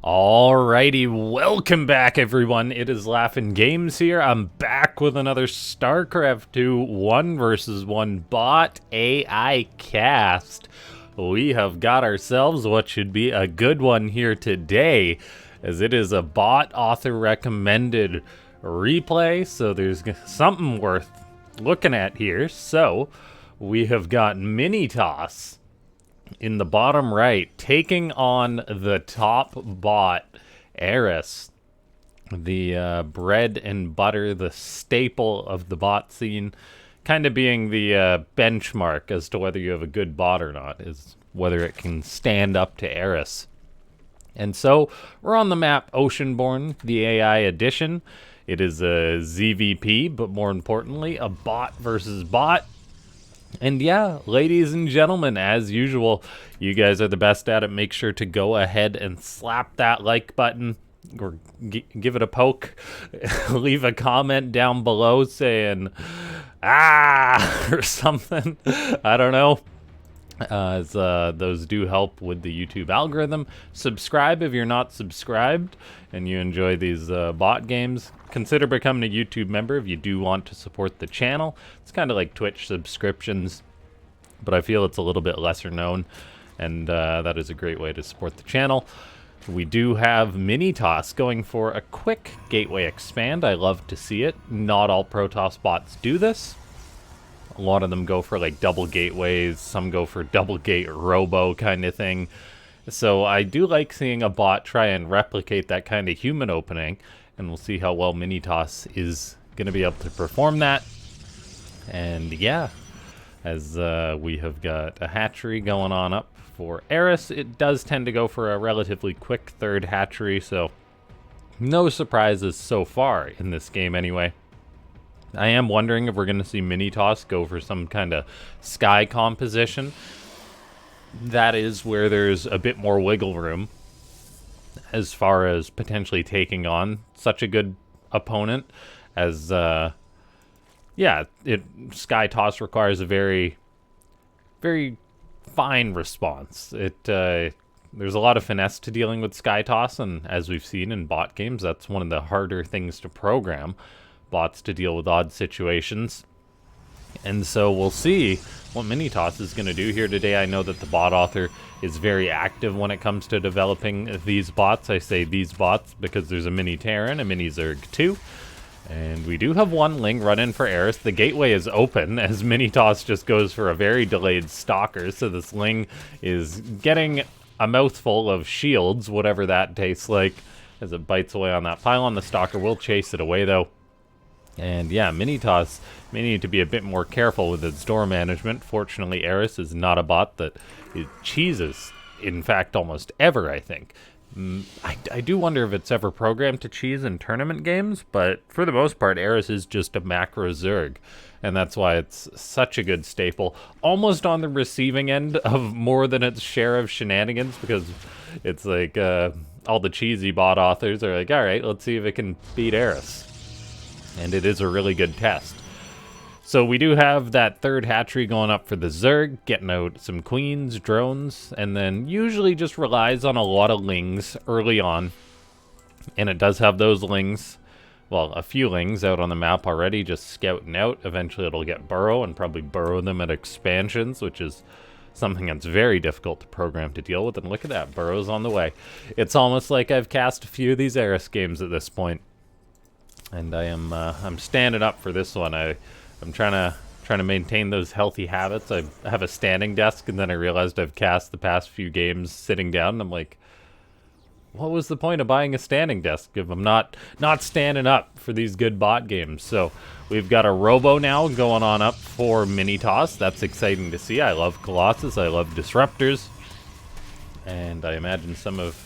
Alrighty, welcome back everyone. It is LaughNgamez here. I'm back with another Starcraft 2 1 versus 1 bot AI cast. We have got ourselves what should be a good one here today, as it is a bot author recommended replay, so there's something worth looking at here. So we have got miniToss in the bottom right, taking on the top bot, Eris, the bread and butter, the staple of the bot scene, kind of being the benchmark as to whether you have a good bot or not, is whether it can stand up to Eris. And so we're on the map Oceanborn, the AI edition. It is a ZVP, but more importantly, a bot versus bot. And yeah, ladies and gentlemen, as usual, you guys are the best at it. Make sure to go ahead and slap that like button or give it a poke. Leave a comment down below saying, ah, or something. I don't know. As those do help with the YouTube algorithm. Subscribe if you're not subscribed and you enjoy these bot games. Consider becoming a YouTube member if you do want to support the channel. It's kind of like Twitch subscriptions, but I feel it's a little bit lesser known, and that is a great way to support the channel. We do have miniToss going for a quick gateway expand. I love to see it. Not all Protoss bots do this. A lot of them go for like double gateways, some go for double gate robo kind of thing. So I do like seeing a bot try and replicate that kind of human opening, and we'll see how well miniToss is going to be able to perform that. And yeah, as we have got a hatchery going on up for Eris, it does tend to go for a relatively quick third hatchery, so no surprises so far in this game anyway. I am wondering if we're going to see miniToss go for some kind of sky composition. That is where there's a bit more wiggle room as far as potentially taking on such a good opponent, as yeah, sky toss requires a very fine response. There's a lot of finesse to dealing with sky toss, and as we've seen in bot games, that's one of the harder things to program bots to deal with odd situations. And so we'll see what miniToss is going to do here today. I know that the bot author is very active when it comes to developing these bots. I say these bots because there's a mini Terran, a mini Zerg too. And we do have one Ling run in for Eris. The gateway is open as miniToss just goes for a very delayed stalker. So this Ling is getting a mouthful of shields, whatever that tastes like, as it bites away on that pylon. The stalker will chase it away though. And yeah, miniToss may need to be a bit more careful with its door management. Fortunately, Eris is not a bot that it cheeses, in fact, almost ever, I think. I do wonder if it's ever programmed to cheese in tournament games, but for the most part, Eris is just a macro Zerg. And that's why it's such a good staple. Almost on the receiving end of more than its share of shenanigans, because it's like all the cheesy bot authors are like, all right, let's see if it can beat Eris. And it is a really good test. So we do have that third hatchery going up for the Zerg, getting out some queens, drones, and then usually just relies on a lot of Lings early on. And it does have those Lings, well, a few Lings out on the map already, just scouting out. Eventually it'll get burrow and probably burrow them at expansions, which is something that's very difficult to program to deal with. And look at that, burrow's on the way. It's almost like I've cast a few of these Eris games at this point. And I am I'm standing up for this one. I'm trying to maintain those healthy habits. I have a standing desk, and then I realized I've cast the past few games sitting down, and I'm like, what was the point of buying a standing desk if I'm not standing up for these good bot games? So we've got a robo now going on up for miniToss. That's exciting to see. I love Colossus. I love disruptors, and I imagine some of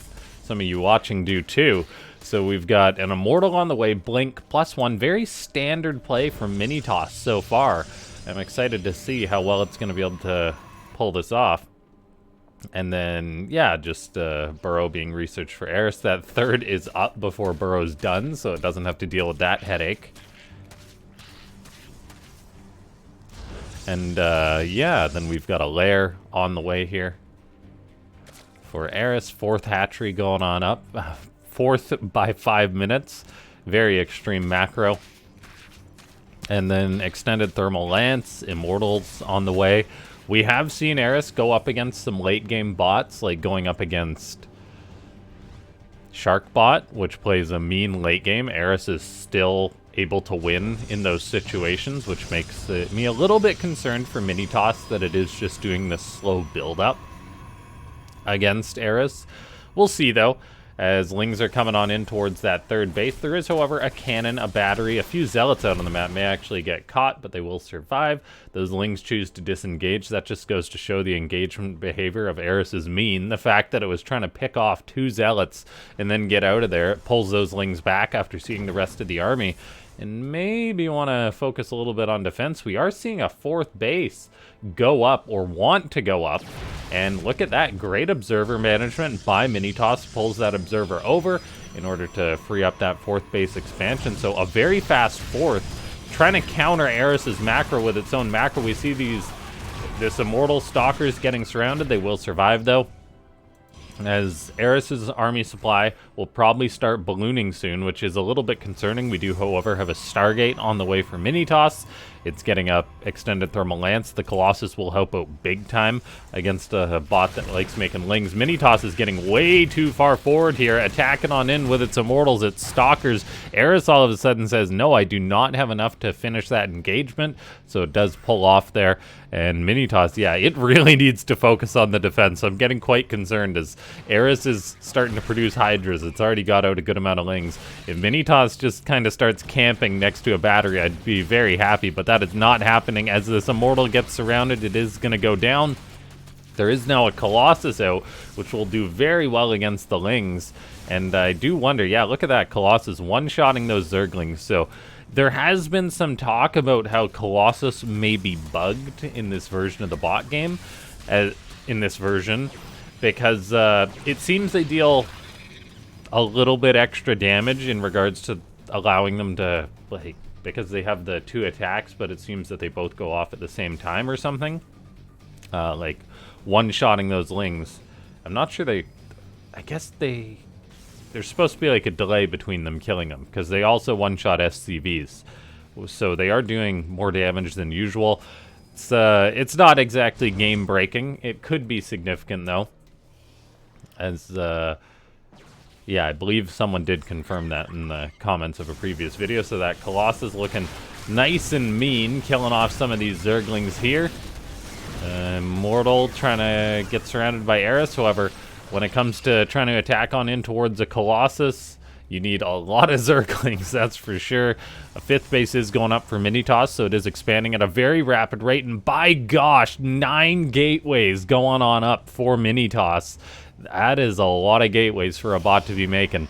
you watching do too. So we've got an Immortal on the way, Blink, +1. Very standard play from miniToss so far. I'm excited to see how well it's going to be able to pull this off. And then, yeah, just Burrow being researched for Eris. That third is up before Burrow's done, so it doesn't have to deal with that headache. And, yeah, then we've got a lair on the way here for Eris. 4th hatchery going on up. 4th by 5 minutes. Very extreme macro. And then extended thermal lance, immortals on the way. We have seen Eris go up against some late game bots, like going up against Sharkbot, which plays a mean late game. Eris is still able to win in those situations, which makes me a little bit concerned for miniToss that it is just doing this slow build up against Eris. We'll see though, as Lings are coming on in towards that 3rd base. There is, however, a cannon, a battery, a few zealots out on the map may actually get caught, but they will survive. Those Lings choose to disengage. That just goes to show the engagement behavior of Eris is mean. The fact that it was trying to pick off 2 zealots and then get out of there, it pulls those Lings back after seeing the rest of the army. And maybe want to focus a little bit on defense. We are seeing a 4th base go up, or want to go up. And look at that, great observer management by miniToss. Pulls that observer over in order to free up that 4th base expansion. So a very fast 4th, trying to counter Eris's macro with its own macro. We see this immortal stalkers getting surrounded. They will survive though, as Eris's army supply will probably start ballooning soon, which is a little bit concerning. We do, however, have a Stargate on the way for miniToss. It's getting up extended thermal lance. The Colossus will help out big time against a bot that likes making Lings. miniToss is getting way too far forward here, attacking on in with its immortals, its stalkers. Eris all of a sudden says, no, I do not have enough to finish that engagement, so it does pull off there. And miniToss, yeah, it really needs to focus on the defense. I'm getting quite concerned as Eris is starting to produce Hydras. It's already got out a good amount of Lings. If miniToss just kind of starts camping next to a battery, I'd be very happy, but that is not happening. As this immortal gets surrounded, it is going to go down. There is now a Colossus out, which will do very well against the Lings. And I do wonder, yeah, look at that, Colossus one-shotting those Zerglings. So there has been some talk about how Colossus may be bugged in this version of the bot game, in this version, because it seems they deal a little bit extra damage in regards to allowing them to, like, because they have the 2 attacks, but it seems that they both go off at the same time or something. Like, one-shotting those Lings. I'm not sure I guess there's supposed to be like a delay between them killing them, because they also one-shot SCVs. So they are doing more damage than usual. It's not exactly game-breaking. It could be significant, though. As, yeah, I believe someone did confirm that in the comments of a previous video. So that Colossus looking nice and mean, killing off some of these Zerglings here. Immortal trying to get surrounded by Eris. However, when it comes to trying to attack on in towards a Colossus, you need a lot of Zerglings, that's for sure. A 5th base is going up for miniToss, so it is expanding at a very rapid rate. And by gosh, 9 gateways going on up for miniToss. That is a lot of gateways for a bot to be making.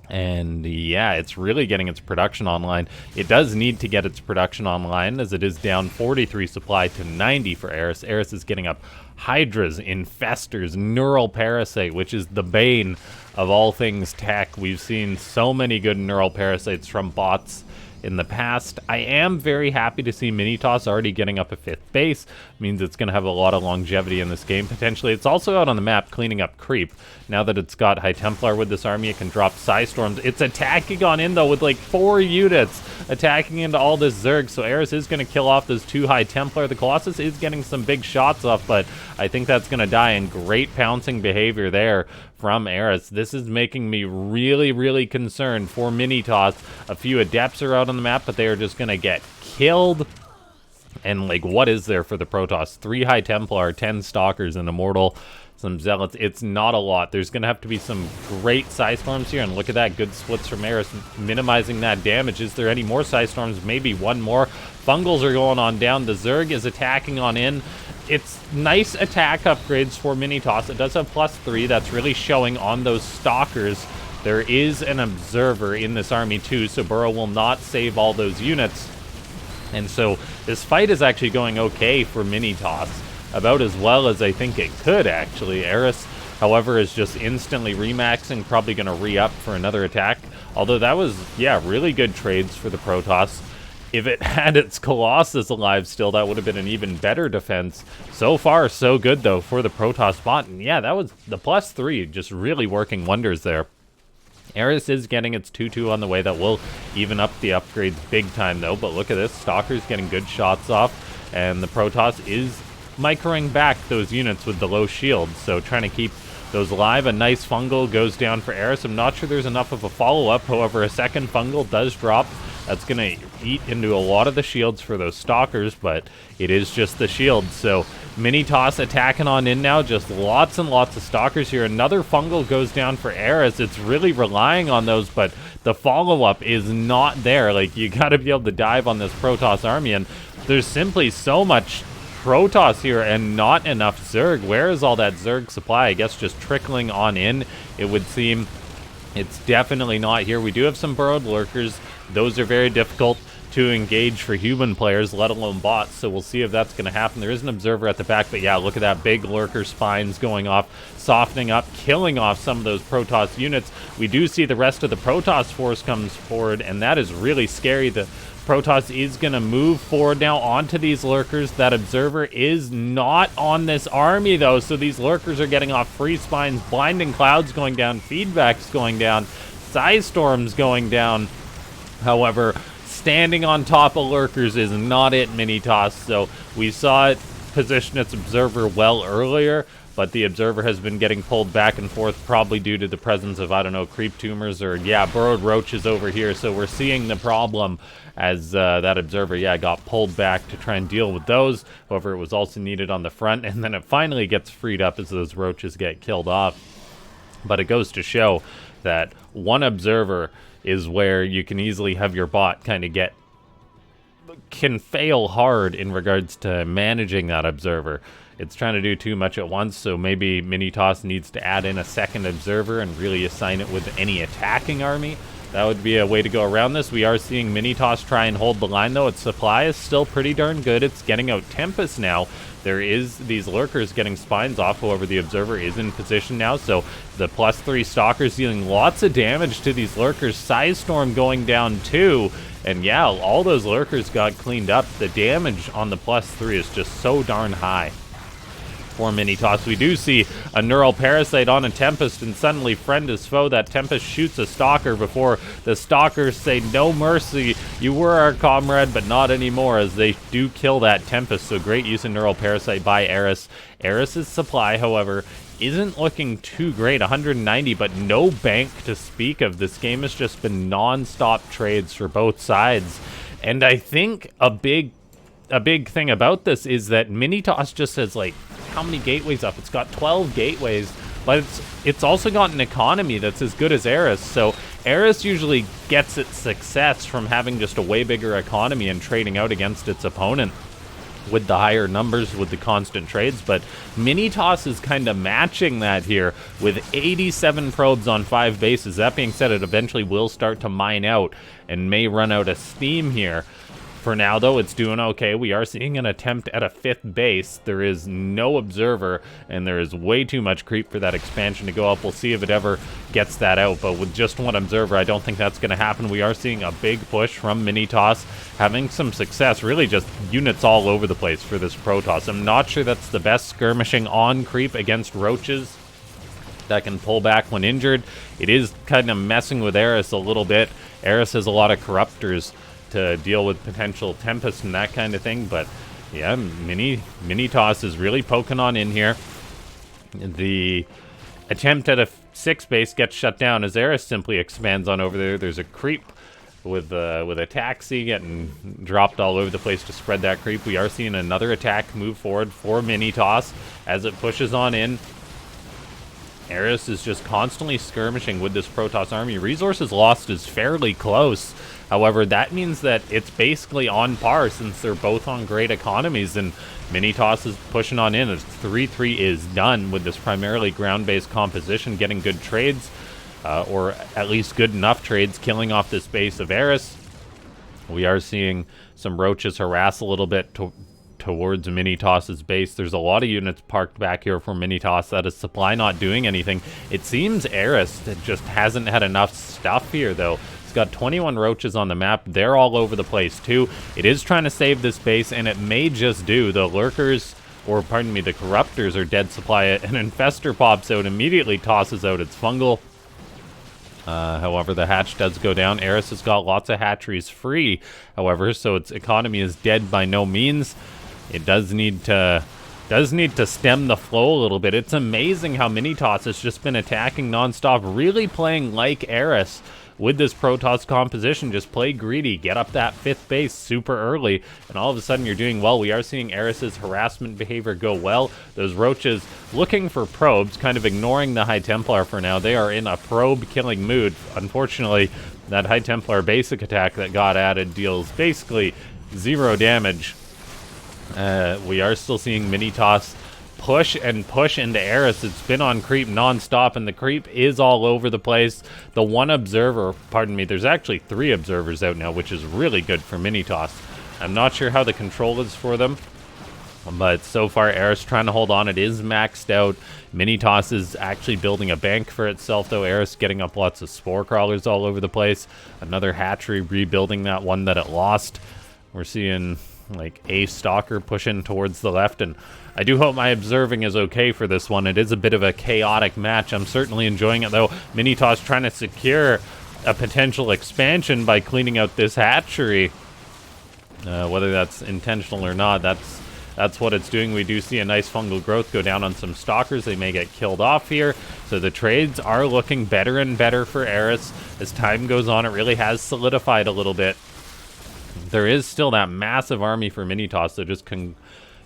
And yeah, it's really getting its production online. It does need to get its production online, as it is down 43 supply to 90 for Eris. Eris is getting up Hydras, Infestors, Neural Parasite, which is the bane of all things tech. We've seen so many good Neural Parasites from bots in the past. I am very happy to see miniToss already getting up a 5th base. Means it's going to have a lot of longevity in this game, potentially. It's also out on the map cleaning up creep. Now that it's got High Templar with this army, it can drop Psystorms. It's attacking on in, though, with like 4 units attacking into all this Zerg. So Eris is going to kill off those 2 High Templar. The Colossus is getting some big shots off, but I think that's going to die. And great pouncing behavior there from Eris. This is making me really, really concerned for miniToss. A few Adepts are out on the map, but they are just going to get killed. And, like, what is there for the Protoss? 3 High Templar, 10 Stalkers, an Immortal, some Zealots. It's not a lot. There's going to have to be some great Psystorms here. And look at that. Good splits from Eris, minimizing that damage. Is there any more Psystorms? Maybe one more. Fungals are going on down. The Zerg is attacking on in. It's nice attack upgrades for miniToss. It does have +3. That's really showing on those Stalkers. There is an Observer in this army too, so Burrow will not save all those units. And so this fight is actually going okay for miniToss. About as well as I think it could, actually. Eris, however, is just instantly remaxing, probably going to re-up for another attack. Although that was, yeah, really good trades for the Protoss. if it had its Colossus alive still, that would have been an even better defense. So far, so good, though, for the Protoss bot. And yeah, that was the +3, just really working wonders there. Eris is getting its 2-2 on the way. That will even up the upgrades big time, though. But look at this. Stalker's getting good shots off. And the Protoss is microing back those units with the low shields. So trying to keep those alive. A nice fungal goes down for Eris. I'm not sure there's enough of a follow-up. However, a second fungal does drop. That's going to eat into a lot of the shields for those Stalkers, but it is just the shields. So miniToss attacking on in now. Just lots and lots of Stalkers here. Another fungal goes down for Eris. It's really relying on those, but the follow-up is not there. Like, you got to be able to dive on this Protoss army, and there's simply so much Protoss here and not enough Zerg. Where is all that Zerg supply? I guess just trickling on in, it would seem. It's definitely not here. We do have some burrowed lurkers. Those are very difficult to engage for human players, let alone bots, so we'll see if that's going to happen. There is an observer at the back, but yeah, look at that, big lurker spines going off, softening up, killing off some of those Protoss units. We do see the rest of the Protoss force comes forward, and that is really scary. The Protoss is going to move forward now onto these lurkers. That observer is not on this army, though, so these lurkers are getting off free spines, blinding clouds going down, feedbacks going down, size storms going down. However, standing on top of lurkers is not it, miniToss. So we saw it position its observer well earlier, but the observer has been getting pulled back and forth, probably due to the presence of, I don't know, creep tumors or, yeah, burrowed roaches over here. So we're seeing the problem as that observer, yeah, got pulled back to try and deal with those. However, it was also needed on the front, and then it finally gets freed up as those roaches get killed off. But it goes to show that one observer is where you can easily have your bot kind of can fail hard in regards to managing that observer. It's trying to do too much at once, so maybe miniToss needs to add in a second observer and really assign it with any attacking army. That would be a way to go around this. We are seeing miniToss try and hold the line, though. Its supply is still pretty darn good. It's getting out Tempest now. There is these lurkers getting spines off. However, the observer is in position now, so the +3 Stalkers dealing lots of damage to these lurkers. Size Storm going down too, and yeah, all those lurkers got cleaned up. The damage on the +3 is just so darn high for miniToss. We do see a Neural Parasite on a Tempest, and suddenly friend is foe. That Tempest shoots a Stalker before the Stalkers say, no mercy, you were our comrade, but not anymore, as they do kill that Tempest. So great use of Neural Parasite by Eris. Eris's supply, however, isn't looking too great. 190, but no bank to speak of. This game has just been non-stop trades for both sides. And I think a big thing about this is that miniToss just has, like, how many gateways up? It's got 12 gateways, but it's also got an economy that's as good as Eris. So Eris usually gets its success from having just a way bigger economy and trading out against its opponent with the higher numbers, with the constant trades. But miniToss is kind of matching that here with 87 probes on 5 bases. That being said, it eventually will start to mine out and may run out of steam here. For now, though, it's doing okay. We are seeing an attempt at a 5th base. There is no observer, and there is way too much creep for that expansion to go up. We'll see if it ever gets that out, but with just one observer, I don't think that's going to happen. We are seeing a big push from miniToss, having some success, really just units all over the place for this Protoss. I'm not sure that's the best skirmishing on creep against roaches that can pull back when injured. It is kind of messing with Eris a little bit. Eris has a lot of corruptors to deal with potential Tempest and that kind of thing, but yeah, miniToss is really poking on in here. The attempt at a 6th base gets shut down as Eris simply expands on over there. There's a creep with a taxi getting dropped all over the place to spread that creep. We are seeing another attack move forward for miniToss as it pushes on in. Eris is just constantly skirmishing with this Protoss army. Resources lost is fairly close. However, that means that it's basically on par since they're both on great economies, and miniToss is pushing on in as 3-3 is done with this primarily ground-based composition, getting good trades, or at least good enough trades, killing off this base of Eris. We are seeing some roaches harass a little bit towards miniToss's base. There's a lot of units parked back here for miniToss. That is supply not doing anything. It seems Eris just hasn't had enough stuff here, though. It's got 21 roaches on the map. They're all over the place too. It is trying to save this base, and it may just do. The lurkers, or pardon me, the corruptors are dead supply. An infestor pops out, immediately tosses out its fungal. However, the hatch does go down. Eris has got lots of hatcheries free, however, so its economy is dead by no means. It does need to stem the flow a little bit. It's amazing how miniToss has just been attacking nonstop, really playing like Eris with this Protoss composition. Just play greedy, get up that 5th base super early, and all of a sudden you're doing well. We are seeing Eris's harassment behavior go well. Those roaches looking for probes, kind of ignoring the High Templar for now. They are in a probe killing mood. Unfortunately, that High Templar basic attack that got added deals basically 0 damage. We are still seeing miniToss push and push into Eris. It's been on creep non-stop, and the creep is all over the place. The one observer, pardon me, there's actually 3 observers out now, which is really good for miniToss. I'm not sure how the control is for them, but so far Eris trying to hold on. It is maxed out. miniToss is actually building a bank for itself, though. Eris getting up lots of spore crawlers all over the place. Another hatchery rebuilding that one that it lost. We're seeing like a stalker pushing towards the left, and I do hope my observing is okay for this one. It is a bit of a chaotic match. I'm certainly enjoying it, though. miniToss trying to secure a potential expansion by cleaning out this hatchery. Whether that's intentional or not, that's what it's doing. We do see a nice fungal growth go down on some stalkers. They may get killed off here. So the trades are looking better and better for Eris. As time goes on, it really has solidified a little bit. There is still that massive army for miniToss. They're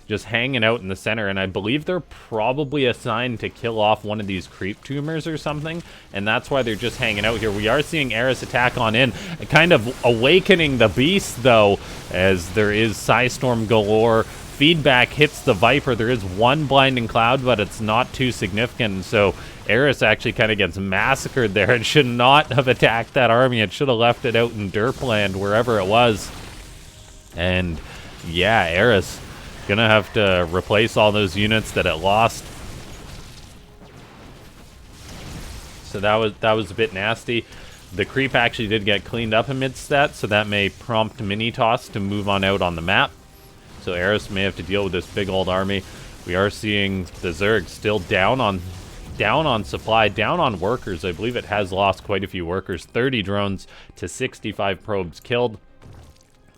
just hanging out in the center, and I believe they're probably assigned to kill off one of these creep tumors or something, and that's why they're just hanging out here. We are seeing Eris attack on in, kind of awakening the beast, though, as there is Psystorm galore. Feedback hits the Viper. There is one blinding cloud, but it's not too significant, so Eris actually kind of gets massacred there. It should not have attacked that army. It should have left it out in Derpland, wherever it was. And yeah, Eris gonna have to replace all those units that it lost. So that was a bit nasty. The creep actually did get cleaned up amidst that, so that may prompt miniToss to move on out on the map. So Eris may have to deal with this big old army. We are seeing the Zerg still down on supply, down on workers. I believe it has lost quite a few workers. 30 drones to 65 probes killed.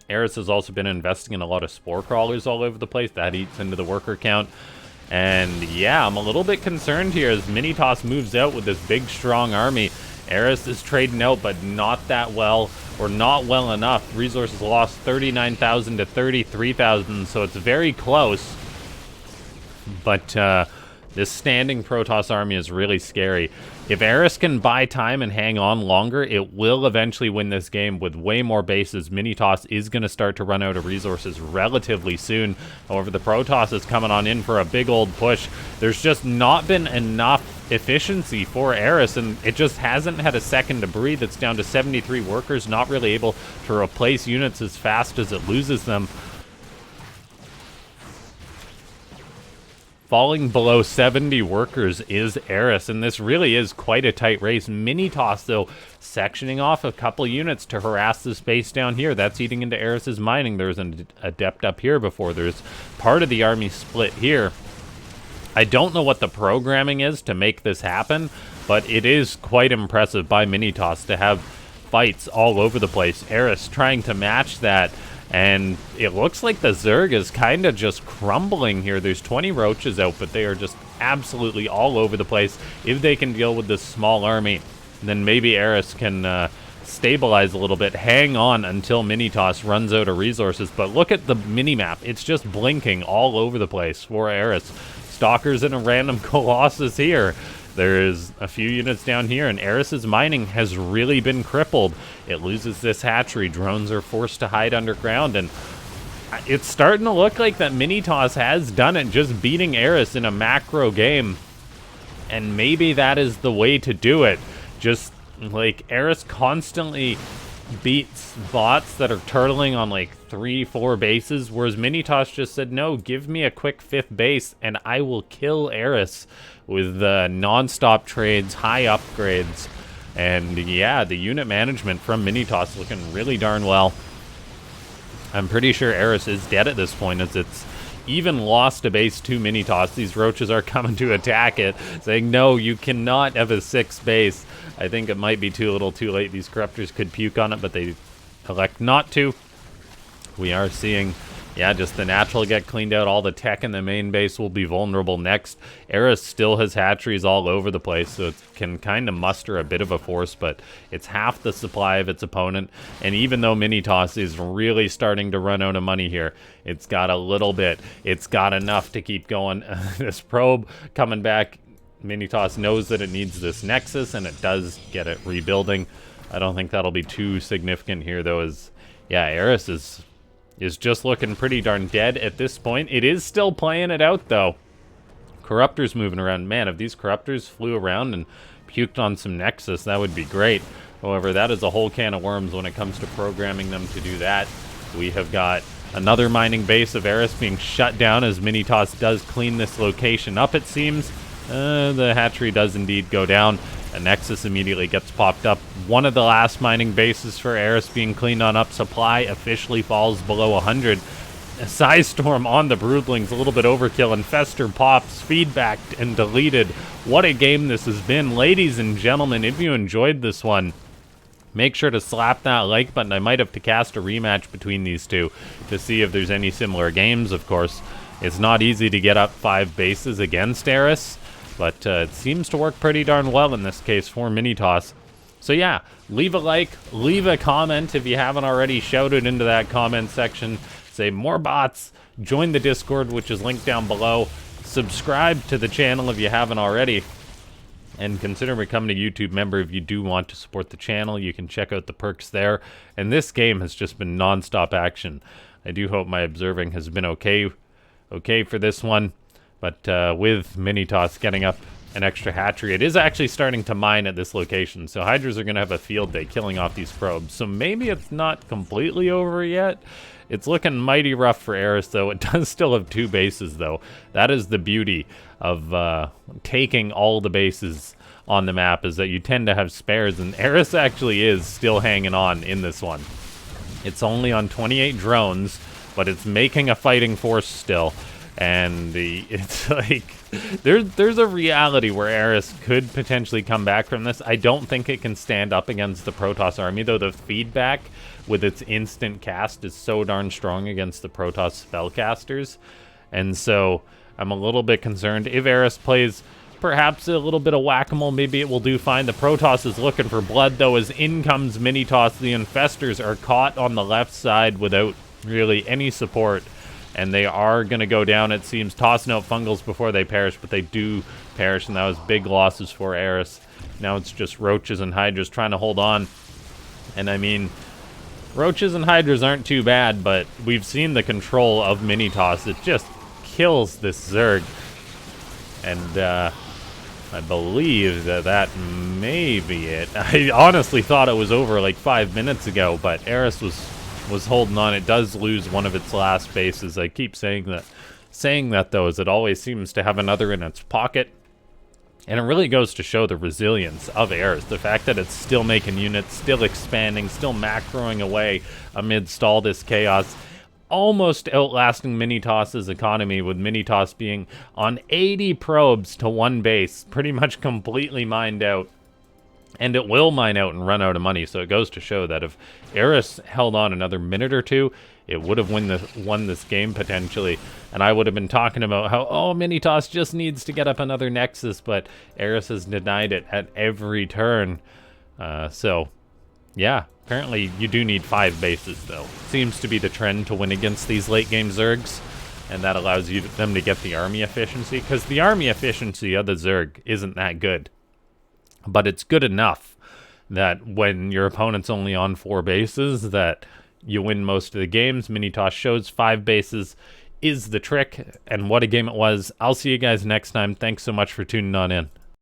Eris has also been investing in a lot of spore crawlers all over the place. That eats into the worker count. And yeah, I'm a little bit concerned here as miniToss moves out with this big, strong army. Eris is trading out, but not that well, or not well enough. Resources lost 39,000 to 33,000, so it's very close. But this standing Protoss army is really scary. If Eris can buy time and hang on longer, it will eventually win this game with way more bases. miniToss is going to start to run out of resources relatively soon. However, the Protoss is coming on in for a big old push. There's just not been enough efficiency for Eris, and it just hasn't had a second to breathe. It's down to 73 workers, not really able to replace units as fast as it loses them. Falling below 70 workers is Eris, and this really is quite a tight race. miniToss, though, sectioning off a couple units to harass the space down here. That's eating into Eris's mining. There's an adept up here before. There's part of the army split here. I don't know what the programming is to make this happen, but it is quite impressive by miniToss to have fights all over the place. Eris trying to match that. And it looks like the Zerg is kind of just crumbling here. There's 20 roaches out, but they are just absolutely all over the place. If they can deal with this small army, then maybe Eris can stabilize a little bit, hang on until miniToss runs out of resources. But look at the minimap. It's just blinking all over the place for Eris. Stalkers and a random Colossus here. There's a few units down here, and Eris's mining has really been crippled. It loses this hatchery. Drones are forced to hide underground, and it's starting to look like that miniToss has done it, just beating Eris in a macro game. And maybe that is the way to do it. Just, like, Eris constantly beats bots that are turtling on, like, 3-4 bases, whereas miniToss just said, no, give me a quick 5th base, and I will kill Eris with non-stop trades, high upgrades. And yeah, the unit management from miniToss looking really darn well. I'm pretty sure Eris is dead at this point, as it's even lost a base to miniToss. These roaches are coming to attack it, saying, no, you cannot have a 6 base. I think it might be too little too late. These corruptors could puke on it, but they elect not to. We are seeing, yeah, just the natural get cleaned out. All the tech in the main base will be vulnerable next. Eris still has hatcheries all over the place, so it can kind of muster a bit of a force, but it's half the supply of its opponent. And even though miniToss is really starting to run out of money here, it's got a little bit. It's got enough to keep going. This probe coming back. miniToss knows that it needs this Nexus, and it does get it rebuilding. I don't think that'll be too significant here, though, as, yeah, Eris is just looking pretty darn dead at this point. It is still playing it out, though. Corruptors moving around. Man, if these Corruptors flew around and puked on some Nexus, that would be great. However, that is a whole can of worms when it comes to programming them to do that. We have got another mining base of Eris being shut down as miniToss does clean this location up, it seems. The hatchery does indeed go down. A Nexus immediately gets popped up. One of the last mining bases for Eris being cleaned on up. Supply officially falls below 100. A Size Storm on the Broodlings, a little bit overkill. Infestor pops, feedbacked, and deleted. What a game this has been. Ladies and gentlemen, if you enjoyed this one, make sure to slap that like button. I might have to cast a rematch between these two to see if there's any similar games, of course. It's not easy to get up 5 bases against Eris, but it seems to work pretty darn well in this case for miniToss. So yeah, leave a like, leave a comment if you haven't already. Shout it into that comment section. Say more bots, join the Discord, which is linked down below. Subscribe to the channel if you haven't already. And consider becoming a YouTube member if you do want to support the channel. You can check out the perks there. And this game has just been non-stop action. I do hope my observing has been okay for this one. But with miniToss getting up an extra hatchery, it is actually starting to mine at this location. So Hydras are going to have a field day killing off these probes. So maybe it's not completely over yet. It's looking mighty rough for Eris, though. It does still have 2 bases, though. That is the beauty of taking all the bases on the map, is that you tend to have spares. And Eris actually is still hanging on in this one. It's only on 28 drones, but it's making a fighting force still. And it's like, there's a reality where Eris could potentially come back from this. I don't think it can stand up against the Protoss army, though the feedback with its instant cast is so darn strong against the Protoss spellcasters. And so I'm a little bit concerned. If Eris plays perhaps a little bit of whack-a-mole, maybe it will do fine. The Protoss is looking for blood, though, as in comes miniToss. The Infestors are caught on the left side without really any support. And they are going to go down, it seems, tossing out fungals before they perish, but they do perish, and that was big losses for Eris. Now it's just roaches and hydras trying to hold on. And I mean, roaches and hydras aren't too bad, but we've seen the control of miniToss. It just kills this zerg. And I believe that may be it. I honestly thought it was over like 5 minutes ago, but Eris was holding on. It does lose one of its last bases. I keep saying that though, as it always seems to have another in its pocket. And it really goes to show the resilience of Eris. The fact that it's still making units, still expanding, still macroing away amidst all this chaos. Almost outlasting miniToss's economy, with miniToss being on 80 probes to 1 base. Pretty much completely mined out. And it will mine out and run out of money, so it goes to show that if Eris held on another minute or two, it would have won this game potentially. And I would have been talking about how, oh, miniToss just needs to get up another Nexus, but Eris has denied it at every turn. So, yeah, apparently you do need 5 bases, though. Seems to be the trend to win against these late-game Zergs, and that allows them to get the army efficiency, because the army efficiency of the Zerg isn't that good. But it's good enough that when your opponent's only on 4 bases, that you win most of the games. miniToss shows 5 bases is the trick, and what a game it was. I'll see you guys next time. Thanks so much for tuning on in.